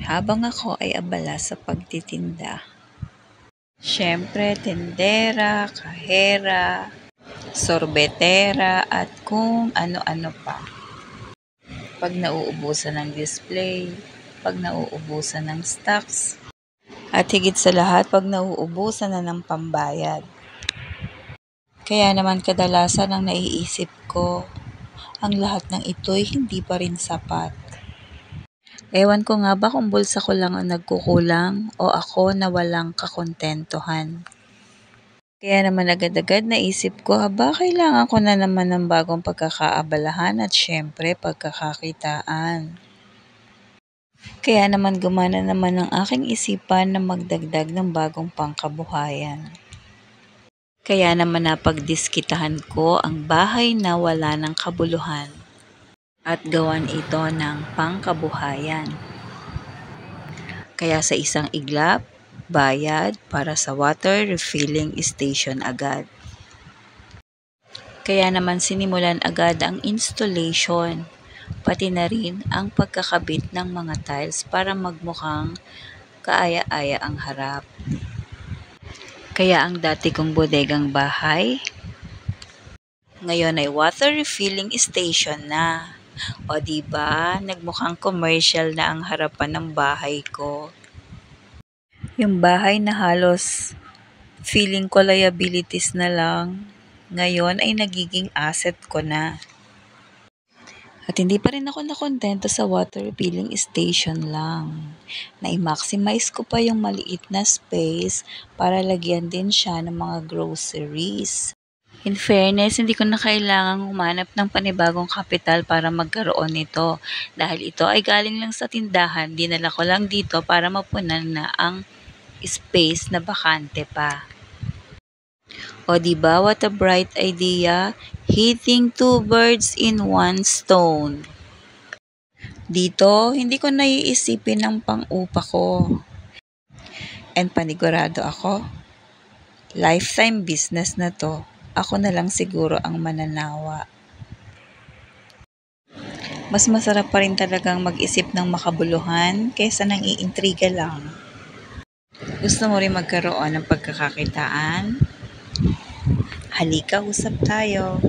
habang ako ay abala sa pagtitinda. Siyempre, tendera, kahera, sorbetera at kung ano-ano pa. Pag nauubusan ng display, pag nauubusan ng stocks, at higit sa lahat pag nauubusan na ng pambayad. Kaya naman kadalasan ang naiisip ko, ang lahat ng ito'y hindi pa rin sapat. Ewan ko nga ba kung bulsa ko lang ang nagkukulang o ako na walang kakontentuhan. Kaya naman agad-agad naisip ko, kailangan ko na naman ng bagong pagkakaabalahan at syempre pagkakakitaan. Kaya naman gumana naman ang aking isipan na magdagdag ng bagong pangkabuhayan. Kaya naman napagdiskitahan ko ang bahay na wala ng kabuluhan at gawan ito ng pangkabuhayan. Kaya sa isang iglap, bayad para sa water refilling station agad. Kaya naman sinimulan agad ang installation, pati na rin ang pagkakabit ng mga tiles para magmukhang kaaya-aya ang harap. Kaya ang dati kong bodegang bahay, ngayon ay water refilling station na. O diba, nagmukhang commercial na ang harapan ng bahay ko. Yung bahay na halos feeling ko liabilities na lang, ngayon ay nagiging asset ko na. At hindi pa rin ako nakontento sa water refilling station lang. Na-maximize ko pa yung maliit na space para lagyan din siya ng mga groceries. In fairness, hindi ko na kailangang humanap ng panibagong kapital para magkaroon nito. Dahil ito ay galing lang sa tindahan, dinala ko lang dito para mapunan na ang space na bakante pa. O diba, what a bright idea, hitting two birds in one stone. Dito, hindi ko naiisipin ang pang-upa ko. And panigurado ako, lifetime business na to. Ako na lang siguro ang mananawa. Mas masarap pa rin talagang mag-isip ng makabuluhan kaysa nang iintriga lang. Gusto mo rin magkaroon ng pagkakakitaan? Halika, usap tayo.